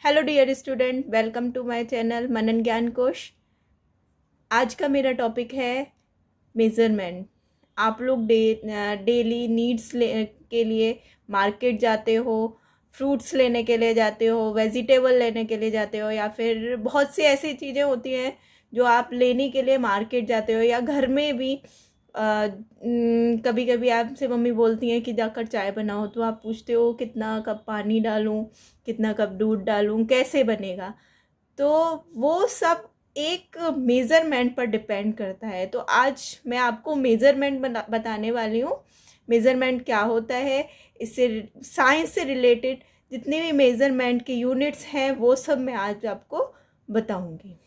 Hello dear student, welcome to my channel Manan Gyan Kosh. आज का मेरा टॉपिक है मेज़रमेंट। आप लोग डेली नीड्स के लिए मार्केट जाते हो, फ्रूट्स लेने के लिए जाते हो, वेजिटेबल लेने के लिए जाते हो, या फिर बहुत सी ऐसी चीज़ें होती हैं जो आप लेने के लिए मार्केट जाते हो, या घर में भी कभी कभी आपसे मम्मी बोलती हैं कि जाकर चाय बनाओ, तो आप पूछते हो कितना कप पानी डालूं, कितना कप दूध डालूं, कैसे बनेगा। तो वो सब एक मेज़रमेंट पर डिपेंड करता है। तो आज मैं आपको मेज़रमेंट बताने वाली हूँ। मेज़रमेंट क्या होता है, इससे साइंस से रिलेटेड जितने भी मेज़रमेंट के यूनिट्स हैं वो सब मैं आज आपको बताऊंगी।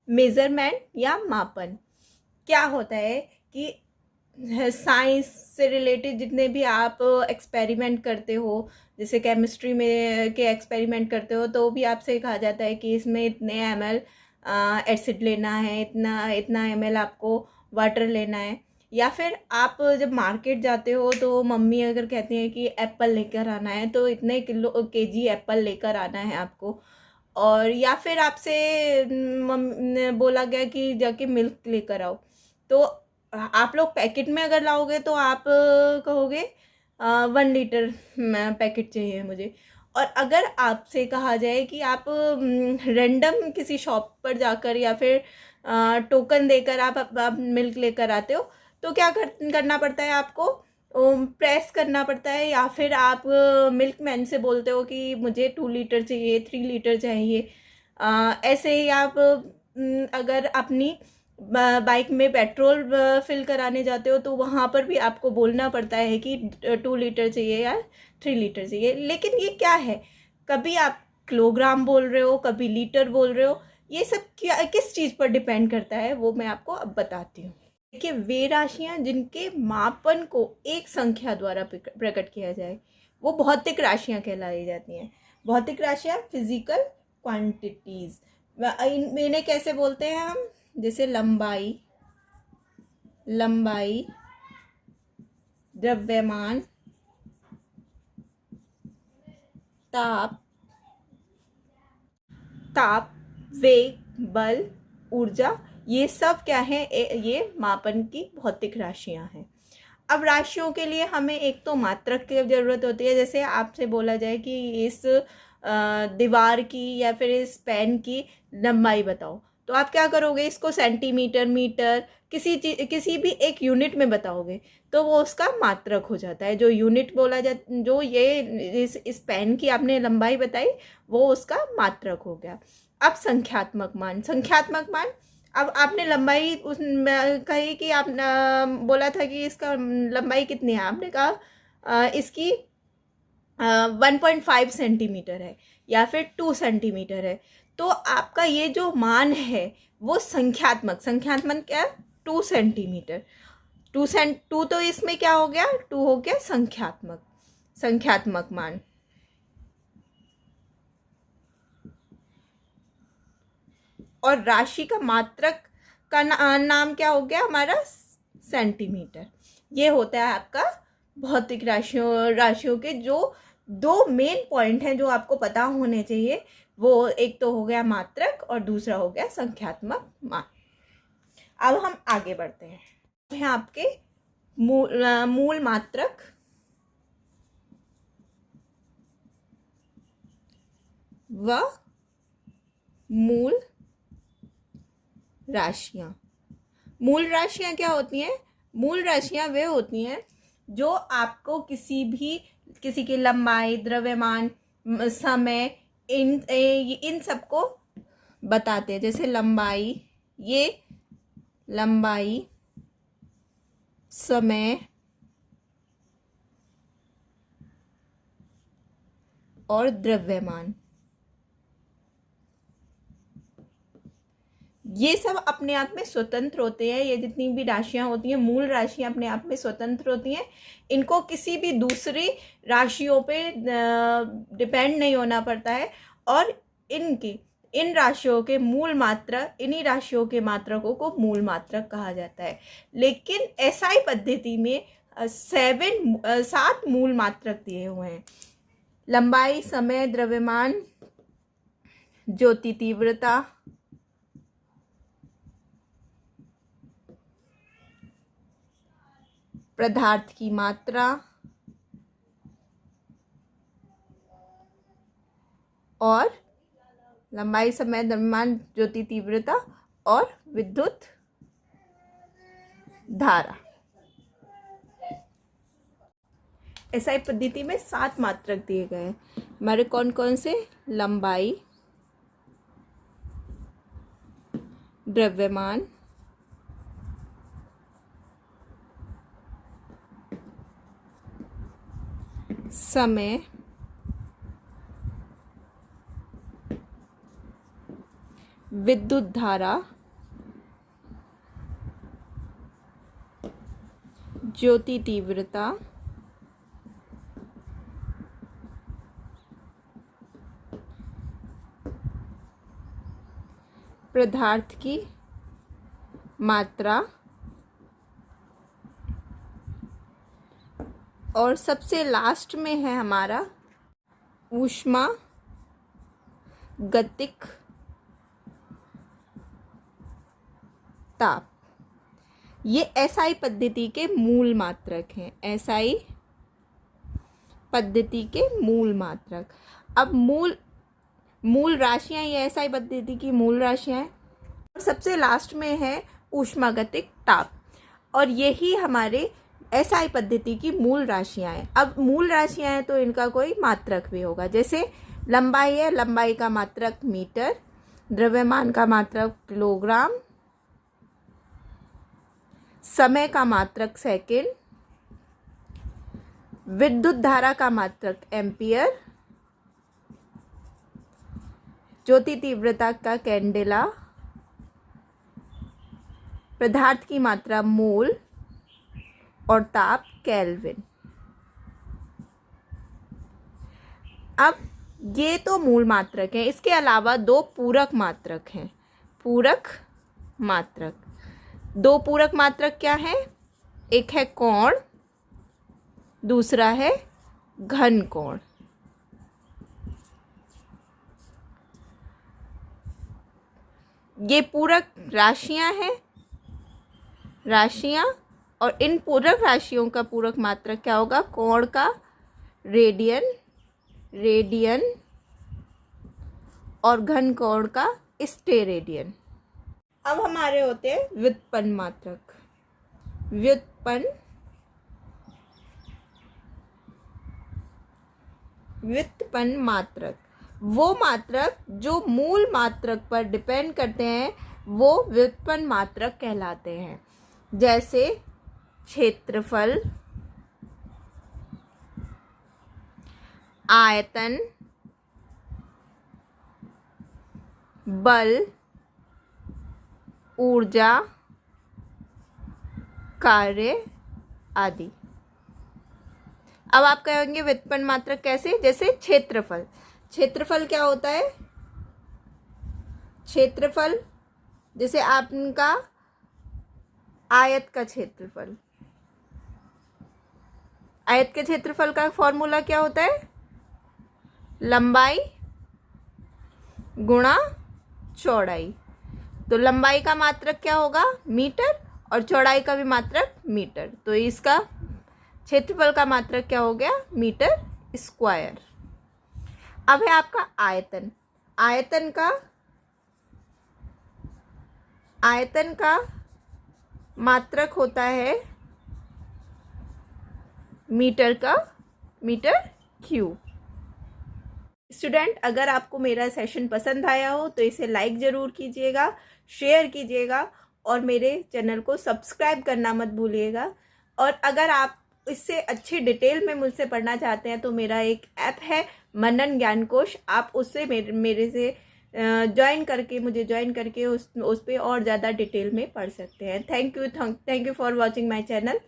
मेज़रमेंट या मापन क्या होता है कि साइंस से रिलेटेड जितने भी आप एक्सपेरिमेंट करते हो, जैसे केमिस्ट्री में के एक्सपेरिमेंट करते हो, तो भी आपसे कहा जाता है कि इसमें इतने ml एसिड लेना है, इतना इतना ml आपको वाटर लेना है। या फिर आप जब मार्केट जाते हो तो मम्मी अगर कहती हैं कि एप्पल लेकर आना है, तो इतने केजी एप्पल लेकर आना है आपको। और या फिर आपसे बोला गया कि जाके मिल्क लेकर आओ, तो आप लोग पैकेट में अगर लाओगे तो आप कहोगे 1 लीटर पैकेट चाहिए मुझे। और अगर आपसे कहा जाए कि आप रैंडम किसी शॉप पर जाकर या फिर टोकन देकर आप मिल्क लेकर आते हो, तो क्या करना पड़ता है आपको, प्रेस करना पड़ता है, या फिर आप मिल्क मैन से बोलते हो कि मुझे 2 लीटर चाहिए, 3 लीटर चाहिए। ऐसे ही आप अगर अपनी बाइक में पेट्रोल फिल कराने जाते हो, तो वहाँ पर भी आपको बोलना पड़ता है कि 2 लीटर चाहिए या 3 लीटर चाहिए। लेकिन ये क्या है, कभी आप किलोग्राम बोल रहे हो, कभी लीटर बोल रहे हो, ये सब क्या किस चीज़ पर डिपेंड करता है वो मैं आपको अब बताती हूँ। देखिए, वे राशियाँ जिनके मापन को एक संख्या द्वारा प्रकट किया जाए वो भौतिक राशियाँ कहलाई जाती हैं। भौतिक राशियाँ फिजिकल क्वांटिटीज। इन्हें कैसे बोलते हैं हम, जैसे लंबाई, लंबाई, द्रव्यमान, ताप, ताप, वेग, बल, ऊर्जा, ये सब क्या है, ये मापन की भौतिक राशियां हैं। अब राशियों के लिए हमें एक तो मात्रक की ज़रूरत होती है। जैसे आपसे बोला जाए कि इस दीवार की या फिर इस पेन की लंबाई बताओ, तो आप क्या करोगे, इसको सेंटीमीटर, मीटर, किसी भी एक यूनिट में बताओगे, तो वो उसका मात्रक हो जाता है। जो यूनिट बोला जा, जो ये इस पेन की आपने लंबाई बताई, वो उसका मात्रक हो गया। अब संख्यात्मक मान, संख्यात्मक मान, अब आपने लंबाई उस कही कि आप बोला था कि इसका लंबाई कितनी है, आपने कहा इसकी 1.5 सेंटीमीटर है या फिर 2 सेंटीमीटर है। तो आपका ये जो मान है वो संख्यात्मक, संख्यात्मक क्या है, 2 सेंटीमीटर। टू तो इसमें क्या हो गया, 2 हो गया संख्यात्मक, संख्यात्मक मान। और राशि का मात्रक का नाम क्या हो गया हमारा, सेंटीमीटर। ये होता है आपका भौतिक राशियों के जो दो मेन पॉइंट हैं जो आपको पता होने चाहिए। वो एक तो हो गया मात्रक और दूसरा हो गया संख्यात्मक मान। अब हम आगे बढ़ते हैं। है आपके मूल मात्रक व मूल राशियां। मूल राशियां क्या होती हैं, मूल राशियां वे होती हैं जो आपको किसी की लंबाई, द्रव्यमान, समय, इन सबको बताते हैं। जैसे लंबाई, ये लंबाई, समय और द्रव्यमान, ये सब अपने आप में स्वतंत्र होते हैं। ये जितनी भी राशियां होती हैं, मूल राशियां अपने आप में स्वतंत्र होती हैं। इनको किसी भी दूसरी राशियों पे डिपेंड नहीं होना पड़ता है। और इन राशियों के मूल मात्रक, इन्हीं राशियों के मात्रकों को मूल मात्रक कहा जाता है। लेकिन एसआई पद्धति में 7 मूल मात्रक दिए हुए हैं। लंबाई, समय, द्रव्यमान, ज्योति तीव्रता, पदार्थ की मात्रा और लंबाई, समय, द्रव्यमान, ज्योति तीव्रता और विद्युत धारा। एसआई पद्धति में 7 मात्रक दिए गए हैं हमारे। कौन कौन से? लंबाई, द्रव्यमान, समय, विद्युत धारा, ज्योति तीव्रता, पदार्थ की मात्रा और सबसे लास्ट में है हमारा ऊष्मा गतिक ताप। ये एसआई पद्धति के मूल मात्रक हैं। एसआई पद्धति के मूल मात्रक। अब मूल राशियां, ये एसआई पद्धति की मूल राशियां हैं। और सबसे लास्ट में है ऊष्मागतिक ताप, और यही हमारे एसआई पद्धति की मूल राशियां हैं। अब मूल राशियां हैं तो इनका कोई मात्रक भी होगा। जैसे लंबाई है, लंबाई का मात्रक मीटर, द्रव्यमान का मात्रक किलोग्राम, समय का मात्रक सेकंड, विद्युत धारा का मात्रक एम्पियर, ज्योति तीव्रता का कैंडेला, पदार्थ की मात्रा मोल और ताप केल्विन। अब ये तो मूल मात्रक हैं। इसके अलावा 2 पूरक मात्रक हैं। पूरक मात्रक, 2 पूरक मात्रक क्या है? एक है कोण, दूसरा है घन कोण। ये पूरक राशियां हैं, राशियां, और इन पूरक राशियों का पूरक मात्रक क्या होगा? कोण का रेडियन, रेडियन, और घन कोण का स्टेरेडियन। अब हमारे होते हैं व्युत्पन्न मात्रक। व्युत्पन्न मात्रक वो मात्रक जो मूल मात्रक पर डिपेंड करते हैं, वो व्युत्पन्न मात्रक कहलाते हैं। जैसे क्षेत्रफल, आयतन, बल, ऊर्जा, कार्य आदि। अब आप कहेंगे व्युत्पन्न मात्रक कैसे? जैसे क्षेत्रफल। क्षेत्रफल क्या होता है? क्षेत्रफल जैसे आपका आयत का क्षेत्रफल। आयत के क्षेत्रफल का फॉर्मूला क्या होता है? लंबाई गुणा चौड़ाई। तो लंबाई का मात्रक क्या होगा? मीटर, और चौड़ाई का भी मात्रक मीटर। तो इसका क्षेत्रफल का मात्रक क्या हो गया? Metre square. अब है आपका आयतन। आयतन का मात्रक होता है मीटर क्यूब। स्टूडेंट, अगर आपको मेरा सेशन पसंद आया हो तो इसे लाइक ज़रूर कीजिएगा, शेयर कीजिएगा और मेरे चैनल को सब्सक्राइब करना मत भूलिएगा। और अगर आप इससे अच्छी डिटेल में मुझसे पढ़ना चाहते हैं तो मेरा एक ऐप है मनन ज्ञान कोश। आप उससे मेरे से मुझे ज्वाइन करके उस पर और ज़्यादा डिटेल में पढ़ सकते हैं। Thank you for watching my channel.